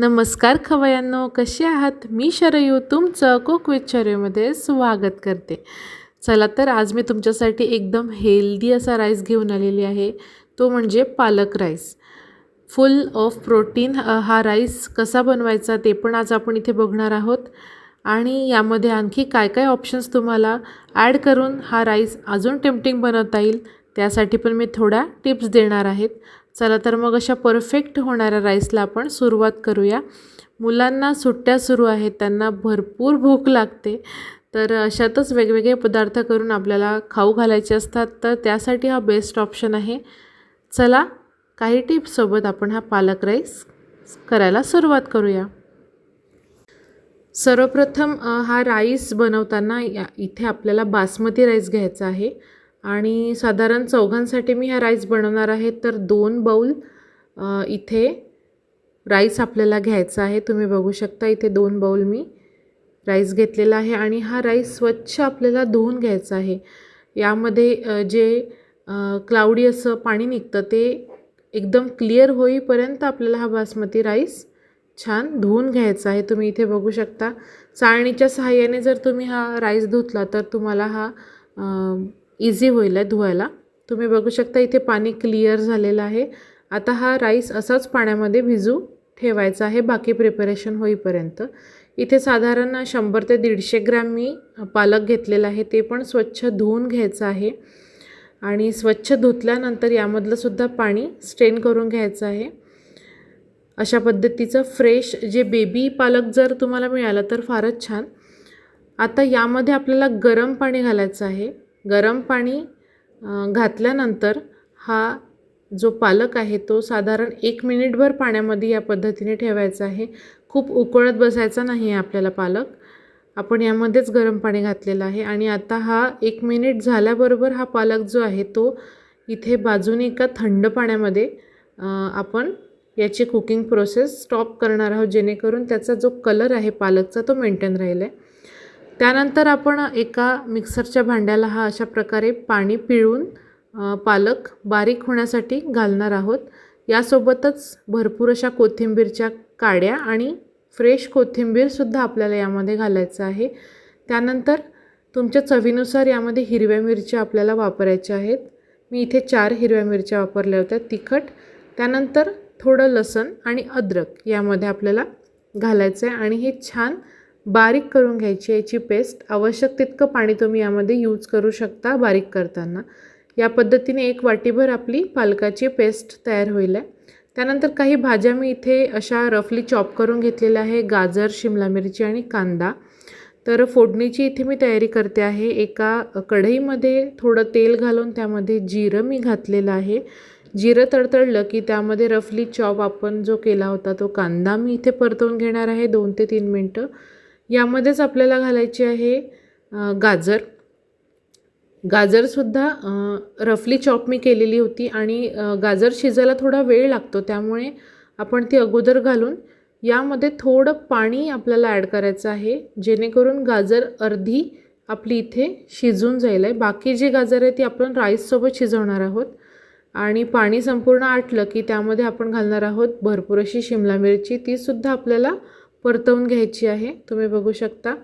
नमस्कार खवय्यांनो, कसे आहात? मी शरयू तुमचं कुक विथ शरयूमध्ये स्वागत करते. चला तर आज मी तुमच्यासाठी एकदम हेल्दी असा राईस घेऊन आलेली आहे. तो म्हणजे पालक राईस. फुल ऑफ प्रोटीन हा राईस कसा बनवायचा ते पण आज आपण इथे बघणार आहोत. आणि यामध्ये आणखी काय काय ऑप्शन्स तुम्हाला ॲड करून हा राईस अजून टेम्पटिंग बनवता येईल त्यासाठी पण मी थोड्या टिप्स देणार आहेत. चला तर मग अशा परफेक्ट होणाऱ्या राईसला आपण सुरुवात करूया. मुलांना सुट्ट्या सुरू आहेत, त्यांना भरपूर भूक लागते, तर अशातच वेगवेगळे पदार्थ करून आपल्याला खाऊ घालायचे असतात, तर त्यासाठी हा बेस्ट ऑप्शन आहे. चला काही टिप्ससोबत आपण हा पालक राईस करायला सुरुवात करूया. सर्वप्रथम हा राईस बनवताना इथे आपल्याला बासमती राईस घ्यायचा आहे आणि साधारण चौघांसाठी मी हा राईस बनवणार आहे. तर 2 बाउल इथे राईस आपल्याला घ्यायचा आहे. तुम्ही बघू शकता इथे 2 बाउल मी राईस घेतलेला आहे आणि हा राईस स्वच्छ आपल्याला धुवून घ्यायचा आहे. यामध्ये जे क्लाउडी असं पाणी निघतं ते एकदम क्लिअर होईपर्यंत आपल्याला हा बासमती राईस छान धुवून घ्यायचा आहे. तुम्ही इथे बघू शकता चाळणीच्या सहाय्याने जर तुम्ही हा राईस धुतला तर तुम्हाला हा इझी होईल धुवायला. तुम्ही बघू शकता इथे पाणी क्लिअर झालेलं आहे. आता हा राईस असाच पाण्यामध्ये भिजू ठेवायचा आहे बाकी प्रिपरेशन होईपर्यंत. इथे साधारण 100 ते 150 ग्रॅम मी पालक घेतलेला आहे. ते पण स्वच्छ धुवून घ्यायचं आहे आणि स्वच्छ धुतल्यानंतर यामधलं सुद्धा पाणी स्ट्रेन करून घ्यायचं आहे. अशा पद्धतीचं फ्रेश जे बेबी पालक जर तुम्हाला मिळालं तर फारच छान. आता यामध्ये आपल्याला गरम पाणी घालायचं आहे. गरम पाणी घातल्यानंतर हा जो पालक आहे तो साधारण 1 मिनिटभर पाण्यामध्ये या पद्धतीने ठेवायचा आहे. खूप उकळत बसायचा नाही आहे आपल्याला पालक. आपण यामध्येच गरम पाणी घातलेलं आहे आणि आता हा 1 मिनिट झाल्याबरोबर हा पालक जो आहे तो इथे बाजूने एका थंड पाण्यामध्ये आपण याची कुकिंग प्रोसेस स्टॉप करणार आहोत, जेणेकरून त्याचा जो कलर आहे पालकचा तो मेंटेन राहील आहे. त्यानंतर आपण एका मिक्सरच्या भांड्याला हा अशा प्रकारे पाणी पिळून पालक बारीक होण्यासाठी घालणार आहोत. यासोबतच भरपूर अशा कोथिंबीरच्या काड्या आणि फ्रेश कोथिंबीरसुद्धा आपल्याला यामध्ये घालायचं आहे. त्यानंतर तुमच्या चवीनुसार यामध्ये हिरव्या मिरच्या आपल्याला वापरायच्या आहेत. मी इथे 4 हिरव्या मिरच्या वापरल्या होत्या तिखट. त्यानंतर थोडं लसूण आणि अद्रक यामध्ये आपल्याला घालायचं आहे आणि हे छान बारीक करून घ्यायची याची पेस्ट. आवश्यक तितकं पाणी तुम्ही यामध्ये यूज करू शकता बारीक करताना. या पद्धतीने 1 वाटीभर आपली पालकाची पेस्ट तयार होईल आहे. त्यानंतर काही भाज्या मी इथे अशा रफली चॉप करून घेतलेल्या आहे. गाजर, शिमला मिरची आणि कांदा. तर फोडणीची इथे मी तयारी करते आहे. एका कढईमध्ये थोडं तेल घालून त्यामध्ये जिरं मी घातलेलं आहे. जिरं तडतडलं की त्यामध्ये रफली चॉप आपण जो केला होता तो कांदा मी इथे परतवून घेणार आहे 2 ते 3 मिनटं. यामध्येच आपल्याला घालायची आहे गाजर. गाजरसुद्धा रफली चॉप मी केलेली होती आणि गाजर शिजायला थोडा वेळ लागतो, त्यामुळे आपण ती अगोदर घालून यामध्ये थोडं पाणी आपल्याला ॲड करायचं आहे, जेणेकरून गाजर अर्धी आपली इथे शिजून जाईल आहे. बाकी जी गाजर आहे ती आपण राईससोबत शिजवणार आहोत. आणि पाणी संपूर्ण आटलं की त्यामध्ये आपण घालणार आहोत भरपूर अशी शिमला मिरची. तीसुद्धा आपल्याला परतवून घ्यायची आहे. तुम्ही बघू शकता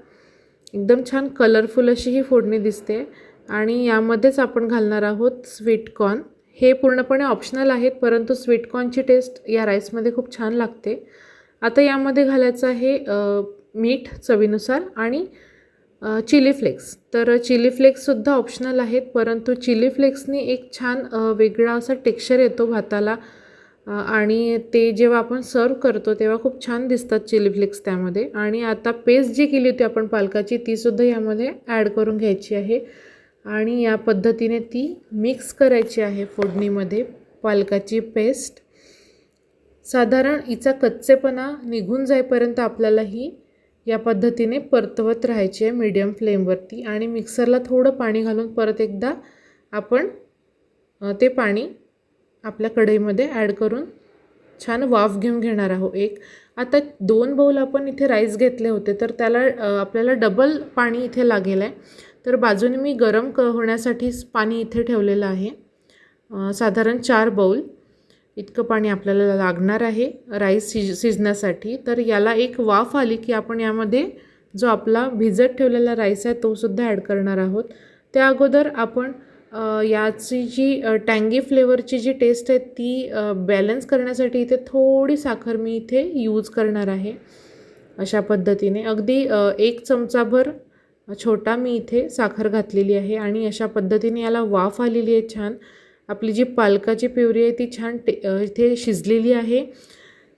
एकदम छान कलरफुल अशी ही फोडणी दिसते. आणि यामध्येच आपण घालणार आहोत स्वीटकॉर्न. हे पूर्णपणे ऑप्शनल आहेत, परंतु स्वीटकॉर्नची टेस्ट या राईसमध्ये खूप छान लागते. आता यामध्ये घालायचं आहे मीठ चवीनुसार आणि चिली फ्लेक्स. तर चिली फ्लेक्ससुद्धा ऑप्शनल आहेत, परंतु चिली फ्लेक्सनी एक छान वेगळा असा टेक्स्चर येतो भाताला आणि ते जेव्हा आपण सर्व करतो तेव्हा खूप छान दिसतात चिली फ्लेक्स त्यामध्ये. आणि आता पेस्ट जी केली होती आपण पालकाची तीसुद्धा यामध्ये ॲड करून घ्यायची आहे आणि या पद्धतीने ती मिक्स करायची आहे फोडणीमध्ये पालकाची पेस्ट. साधारण हिचा कच्चेपणा निघून जाईपर्यंत आपल्याला ही या पद्धतीने परतवत राहायची आहे मीडियम फ्लेमवरती. आणि मिक्सरला थोडं पाणी घालून परत एकदा आपण ते पाणी आपल्या कढईमध्ये ॲड करून छान वाफ घेऊन घेणार आहोत एक. आता 2 बाउल आपण इथे राईस घेतले होते, तर त्याला आपल्याला डबल पाणी इथे लागेल आहे. तर बाजूने मी गरम होण्यासाठी पाणी इथे ठेवलेलं आहे साधारण 4 बाउल. इतकं पाणी आपल्याला लागणार आहे राईस शिजण्यासाठी. तर याला एक वाफ आली की आपण यामध्ये जो आपला भिजत ठेवलेला राईस आहे तो सुद्धा ॲड करणार आहोत. त्या अगोदर आपण याची जी टँगी फ्लेवरची जी टेस्ट आहे ती बॅलन्स करण्यासाठी इथे थोडी साखर मी इथे यूज करणार आहे. अशा पद्धतीने अगदी 1 चमचाभर छोटा मी इथे साखर घातलेली आहे आणि अशा पद्धतीने याला वाफ आलेली आहे छान. आपली जी पालकाची प्युरी आहे ती छान इथे शिजलेली आहे.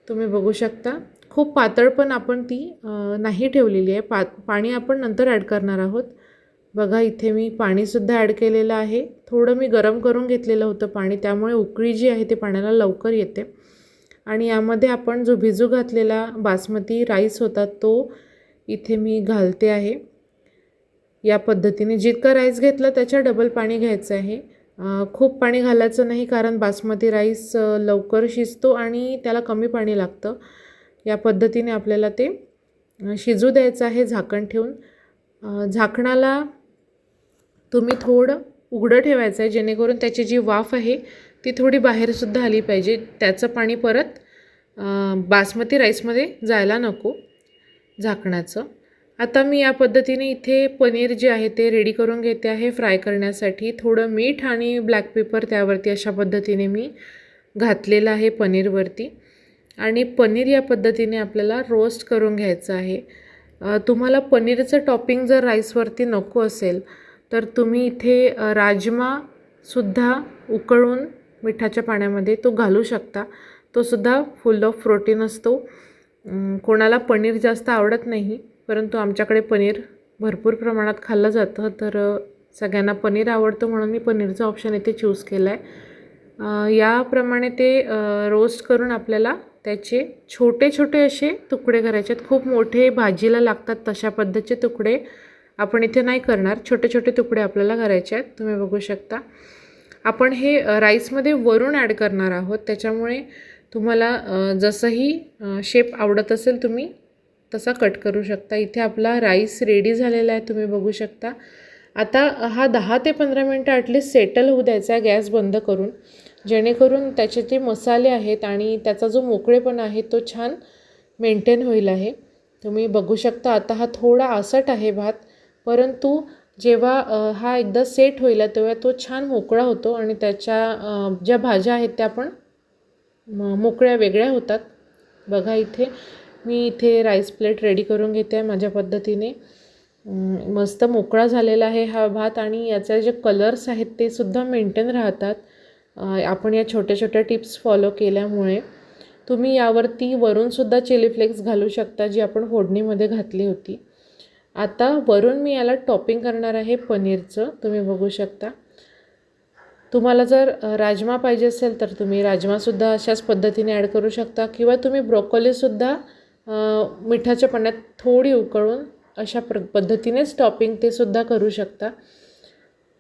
तुम्ही बघू शकता. खूप पातळ पण आपण ती नाही ठेवलेली आहे. पाणी आपण नंतर ॲड करणार आहोत. बघा इथे मी पाणीसुद्धा ॲड केलेलं आहे. थोडं मी गरम करून घेतलेलं होतं पाणी, त्यामुळे उकळी जी आहे ते पाण्याला लवकर येते. आणि यामध्ये आपण जो भिजू घातलेला बासमती राईस होता तो इथे मी घालते आहे. या पद्धतीने जितका राईस घेतला त्याच्या डबल पाणी घ्यायचं आहे. खूप पाणी घालायचं नाही, कारण बासमती राईस लवकर शिजतो आणि त्याला कमी पाणी लागतं. या पद्धतीने आपल्याला ते शिजू द्यायचं आहे झाकण ठेवून. झाकणाला तुम्ही थोडं उघडं ठेवायचं आहे, जेणेकरून त्याची जी वाफ आहे ती थोडी बाहेरसुद्धा आली पाहिजे. त्याचं पाणी परत बासमती राईसमध्ये जायला नको झाकणाचं. आता मी या पद्धतीने इथे पनीर जे आहे ते रेडी करून घेते आहे फ्राय करण्यासाठी. थोडं मीठ आणि ब्लॅक पेपर त्यावरती अशा पद्धतीने मी घातलेलं आहे पनीरवरती. आणि पनीर या पद्धतीने आपल्याला रोस्ट करून घ्यायचं आहे. तुम्हाला टॉपिंग जर राईसवरती नको असेल तर तुम्ही इथे राजमासुद्धा उकळून मिठाच्या पाण्यामध्ये तो घालू शकता. तो सुद्धा फुल ऑफ प्रोटीन असतो. कोणाला पनीर जास्त आवडत नाही, परंतु आमच्याकडे पनीर भरपूर प्रमाणात खाल्लं जातं, तर सगळ्यांना पनीर आवडतं म्हणून मी पनीरचा ऑप्शन इथे चूज केला आहे. याप्रमाणे ते रोस्ट करून आपल्याला त्याचे छोटे छोटे असे तुकडे करायचे आहेत. खूप मोठे भाजीला लागतात तशा पद्धतीचे तुकडे आपण इथे नाही करणार. छोटे छोटे तुकडे आपल्याला करायचे आहेत. तुम्ही बघू शकता. आपण हे राईसमध्ये वरून ॲड करणार आहोत, त्याच्यामुळे तुम्हाला जसंही शेप आवडत असेल तुम्ही तसा कट करू शकता. इथे आपला राईस रेडी झालेला आहे, तुम्ही बघू शकता. आता हा 10 ते 15 मिनटं ॲटलिस्ट सेटल होऊ द्यायचा आहे गॅस बंद करून, जेणेकरून त्याचे जे मसाले आहेत आणि त्याचा जो मोकळेपणा आहे तो छान मेंटेन होईल आहे. तुम्ही बघू शकता. आता हा थोडा आसट आहे भात, परंतु जेव्हा हा एकदा सेट होईल तेव्हा तो छान मोकळा होतो आणि त्याच्या ज्या भाज्या आहेत त्या पण मोकळ्या वेगळ्या होतात. बघा इथे मी इथे राईस प्लेट रेडी करून घेते आहे माझ्या पद्धतीने. मस्त मोकळा झालेला आहे हा भात आणि याचे जे कलर्स आहेत ते सुद्धा मेंटेन राहतात आपण या छोट्या छोट्या टिप्स फॉलो केल्यामुळे. तुम्ही यावरती वरूनसुद्धा चिली फ्लेक्स घालू शकता, जी आपण फोडणीमध्ये घातली होती. आता वरून मी याला टॉपिंग करणार आहे पनीरचं. तुम्ही बघू शकता. तुम्हाला जर राजमा पाहिजे असेल तर तुम्ही राजमासुद्धा अशाच पद्धतीने ॲड करू शकता, किंवा तुम्ही ब्रोकोलीसुद्धा मिठाच्या पाण्यात थोडी उकळून अशा पद्धतीनेच टॉपिंग ते सुद्धा करू शकता.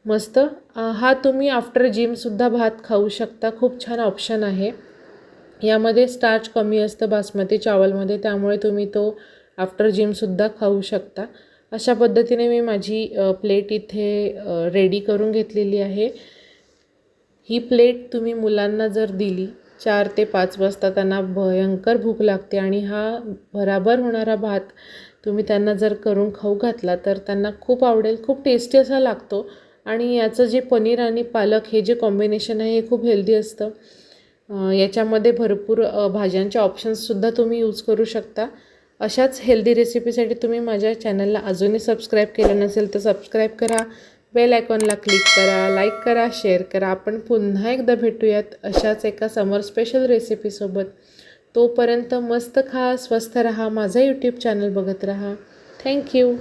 मस्त. हा तुम्ही आफ्टर जिमसुद्धा भात खाऊ शकता. खूप छान ऑप्शन आहे. यामध्ये स्टार्च कमी असतं बासमती चावलमध्ये, त्यामुळे तुम्ही तो आफ्टर जिमसुद्धा खाऊ शकता. अशा पद्धतीने मी माझी प्लेट इथे रेडी करून घेतलेली आहे. ही प्लेट तुम्ही मुलांना जर दिली 4 ते 5 वाजता, त्यांना भयंकर भूक लागते आणि हा भराभर होणारा भात तुम्ही त्यांना जर करून खाऊ घातला तर त्यांना खूप आवडेल. खूप टेस्टी असा लागतो आणि याचं जे पनीर आणि पालक हे जे कॉम्बिनेशन आहे हे खूप हेल्दी असतं. याच्यामध्ये भरपूर भाज्यांचे ऑप्शन्ससुद्धा तुम्ही यूज करू शकता. अशाच हेल्दी रेसिपीसाठी तुम्ही माझ्या चॅनलला अजूनही सबस्क्राईब केलं नसेल तर सबस्क्राईब करा, बेल आयकॉनला क्लिक करा, लाईक करा, शेअर करा. आपण पुन्हा एकदा भेटूयात अशाच एका समर स्पेशल रेसिपीसोबत. तोपर्यंत मस्त खा, स्वस्थ रहा, माझा यूट्यूब चॅनल बघत रहा. थँक्यू.